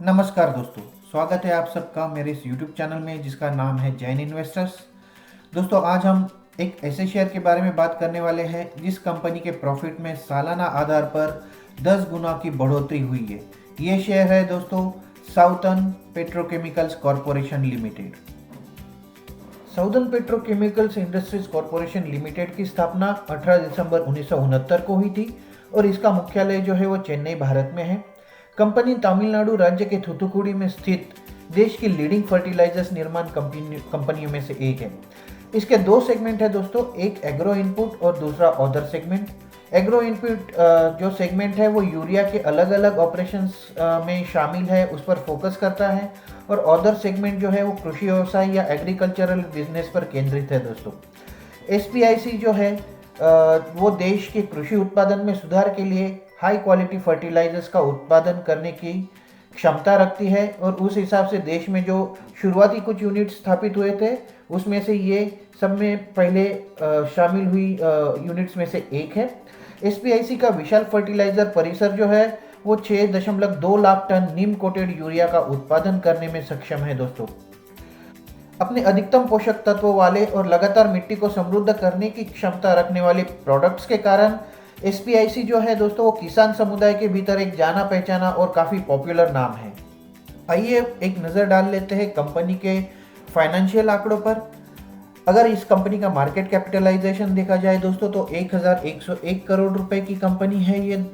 नमस्कार दोस्तों, स्वागत है आप सबका मेरे इस YouTube चैनल में जिसका नाम है जैन इन्वेस्टर्स। दोस्तों, आज हम एक ऐसे शेयर के बारे में बात करने वाले हैं जिस कंपनी के प्रॉफिट में सालाना आधार पर 10 गुना की बढ़ोतरी हुई है। ये शेयर है दोस्तों southern petrochemicals corporation limited. Southern petrochemicals industries corporation limited की स्थापना 18 दिसंबर 1969 को हुई थी और इसका मुख्यालय जो है वो चेन्नई, भारत में है। कंपनी तमिलनाडु राज्य के थूथुकुडी में स्थित देश की लीडिंग फर्टिलाइजर्स निर्माण कंपनियों में से एक है। इसके दो सेगमेंट है दोस्तों, एक एग्रो इनपुट और दूसरा अदर सेगमेंट। एग्रो इनपुट जो सेगमेंट है वो यूरिया के अलग अलग ऑपरेशंस में शामिल है, उस पर फोकस करता है। और अदर सेगमेंट जो है वो कृषि व्यवसाय या एग्रीकल्चरल बिजनेस पर केंद्रित है दोस्तों। एसपीआईसी जो है वो देश के कृषि उत्पादन में सुधार के लिए हाई क्वालिटी फर्टिलाइजर्स का उत्पादन करने की क्षमता रखती है और उस हिसाब से देश में जो शुरुआती कुछ यूनिट स्थापित हुए थे उसमें से ये सब में पहले शामिल हुई यूनिट्स में से एक है। एसपीआईसी का विशाल फर्टिलाइजर परिसर जो है वो 6.2 लाख टन नीम कोटेड यूरिया का उत्पादन करने में सक्षम है दोस्तों। अपने अधिकतम पोषक तत्वों वाले और लगातार मिट्टी को समृद्ध करने की क्षमता रखने वाले प्रोडक्ट्स के कारण एसपीआईसी जो है दोस्तों वो किसान समुदाय के भीतर एक जाना पहचाना और काफ़ी पॉपुलर नाम है। आइए एक नज़र डाल लेते हैं कंपनी के फाइनेंशियल आंकड़ों पर। अगर इस कंपनी का मार्केट कैपिटलाइजेशन देखा जाए दोस्तों तो 1101 करोड़ रुपए की कंपनी है ये।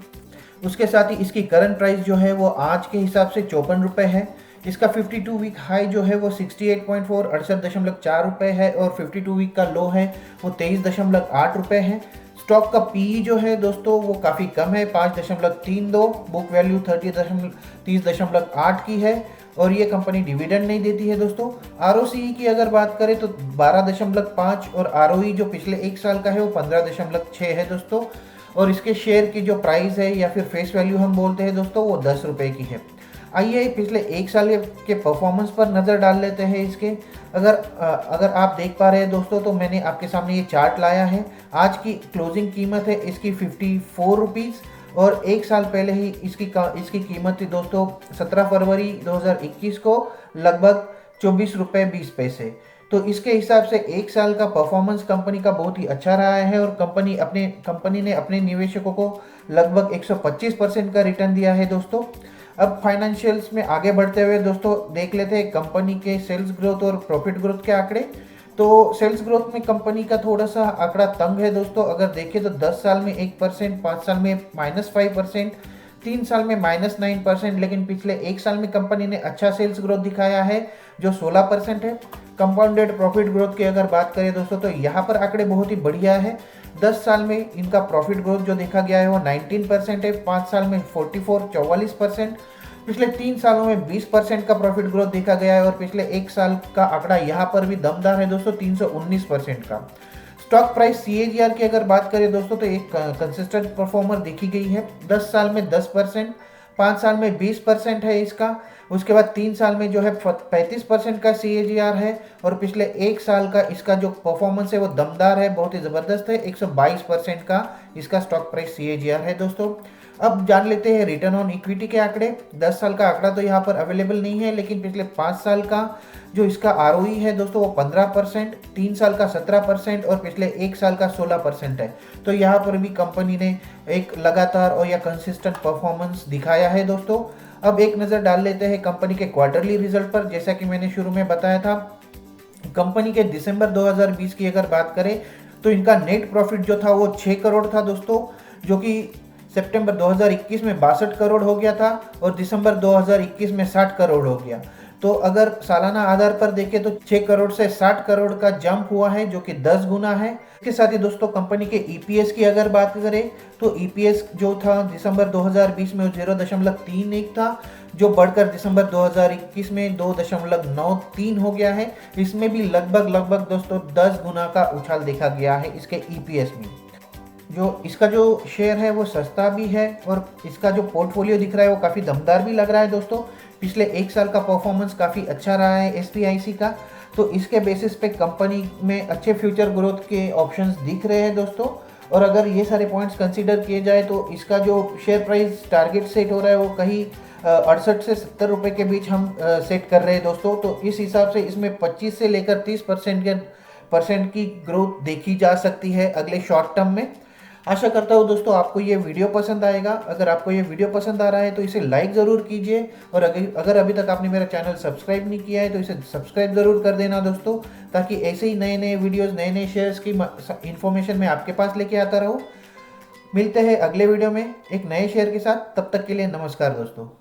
उसके साथ ही इसकी करंट प्राइस जो है वो आज के हिसाब से 54 रुपये है। इसका 52 वीक हाई जो है वो 68.4 68.4 रुपये है और 52 वीक का लो है वो 23.8 रुपये है। स्टॉक का पीई जो है दोस्तों वो काफ़ी कम है, 5.32। बुक वैल्यू 30.8 की है और ये कंपनी डिविडेंड नहीं देती है दोस्तों। आरओसीई की अगर बात करें तो 12.5 और आरओई जो पिछले एक साल का है वो 15.6 है दोस्तों। और इसके शेयर की जो प्राइस है या फिर फेस वैल्यू हम बोलते हैं दोस्तों वो 10 रुपये की है। आइए पिछले एक साल के परफॉर्मेंस पर नज़र डाल लेते हैं इसके। अगर आप देख पा रहे हैं दोस्तों तो मैंने आपके सामने ये चार्ट लाया है। आज की क्लोजिंग कीमत है इसकी 54 रुपीज़ और एक साल पहले ही इसकी कीमत थी दोस्तों 17 फरवरी 2021 को लगभग 24 रुपये 20 पैसे। तो इसके हिसाब से एक साल का परफॉर्मेंस कंपनी का बहुत ही अच्छा रहा है और कंपनी ने अपने निवेशकों को लगभग 125% का रिटर्न दिया है दोस्तों। अब फाइनेंशियल्स में आगे बढ़ते हुए दोस्तों देख लेते हैं कंपनी के सेल्स ग्रोथ और प्रॉफिट ग्रोथ के आंकड़े। तो सेल्स ग्रोथ में कंपनी का थोड़ा सा आंकड़ा तंग है दोस्तों। अगर देखें तो 10 साल में 1%, 5 साल में -5%, 3 साल में -9%, लेकिन पिछले एक साल में कंपनी ने अच्छा सेल्स ग्रोथ दिखाया है जो 16% है। कंपाउंडेड प्रॉफिट ग्रोथ की अगर बात करें दोस्तों तो यहाँ पर आंकड़े बहुत ही बढ़िया है। 10 साल में इनका प्रॉफिट ग्रोथ जो देखा गया है वो 19% है, 5 साल में 44% पिछले 3 सालों में 20% का प्रॉफिट ग्रोथ देखा गया है और पिछले एक साल का आंकड़ा यहाँ पर भी दमदार है दोस्तों 319% का। स्टॉक प्राइस सीएजीआर की अगर बात करें दोस्तों तो एक कंसिस्टेंट परफॉर्मर देखी गई है। 10 साल में 10%, 5 साल में 20% है इसका। उसके बाद 3 साल में जो है 35% का सीएजीआर है और पिछले एक साल का इसका जो परफॉर्मेंस है वो दमदार है, बहुत ही ज़बरदस्त है। 122% का इसका स्टॉक प्राइस सीएजीआर है दोस्तों। अब जान लेते हैं रिटर्न ऑन इक्विटी के आंकड़े। 10 साल का आंकड़ा तो यहाँ पर अवेलेबल नहीं है, लेकिन पिछले 5 साल का जो इसका आरओई है दोस्तों वो 15%, 3 साल का 17% और पिछले एक साल का 16% है। तो यहाँ पर भी कंपनी ने एक लगातार और या कंसिस्टेंट परफॉर्मेंस दिखाया है दोस्तों। अब एक नज़र डाल लेते हैं कंपनी के क्वार्टरली रिजल्ट पर। जैसा कि मैंने शुरू में बताया था, कंपनी के दिसंबर 2020 की अगर बात करें तो इनका नेट प्रॉफिट जो था वो 6 करोड़ था दोस्तों, जो कि सितंबर 2021 में 62 करोड़ हो गया था और दिसंबर 2021 में 60 करोड़ हो गया। तो अगर सालाना आधार पर देखें तो 6 करोड़ से 60 करोड़ का जंप हुआ है जो कि 10 गुना है। इसके साथ ही दोस्तों कंपनी के ईपीएस की अगर बात करें तो ईपीएस जो था दिसंबर 2020 में 0.31 था, जो बढ़कर दिसंबर 2021 में 2.93 हो गया है। इसमें भी लगभग दोस्तों 10 गुना का उछाल देखा गया है इसके ईपीएस में। जो इसका जो शेयर है वो सस्ता भी है और इसका जो पोर्टफोलियो दिख रहा है वो काफ़ी दमदार भी लग रहा है दोस्तों। पिछले एक साल का परफॉर्मेंस काफ़ी अच्छा रहा है एसपीआईसी का, तो इसके बेसिस पे कंपनी में अच्छे फ्यूचर ग्रोथ के ऑप्शंस दिख रहे हैं दोस्तों। और अगर ये सारे पॉइंट्स कंसीडर किए जाए तो इसका जो शेयर प्राइस टारगेट सेट हो रहा है वो कहीं 68 से 70 रुपए के बीच हम सेट कर रहे हैं दोस्तों। तो इस हिसाब से इसमें 25 से लेकर 30% की ग्रोथ देखी जा सकती है अगले शॉर्ट टर्म में। आशा करता हूँ दोस्तों आपको ये वीडियो पसंद आएगा। अगर आपको ये वीडियो पसंद आ रहा है तो इसे लाइक ज़रूर कीजिए, और अगर अभी तक आपने मेरा चैनल सब्सक्राइब नहीं किया है तो इसे सब्सक्राइब ज़रूर कर देना दोस्तों, ताकि ऐसे ही नए नए वीडियोस, नए नए शेयर्स की इन्फॉर्मेशन मैं आपके पास लेके आता रहूँ। मिलते हैं अगले वीडियो में एक नए शेयर के साथ, तब तक के लिए नमस्कार दोस्तों।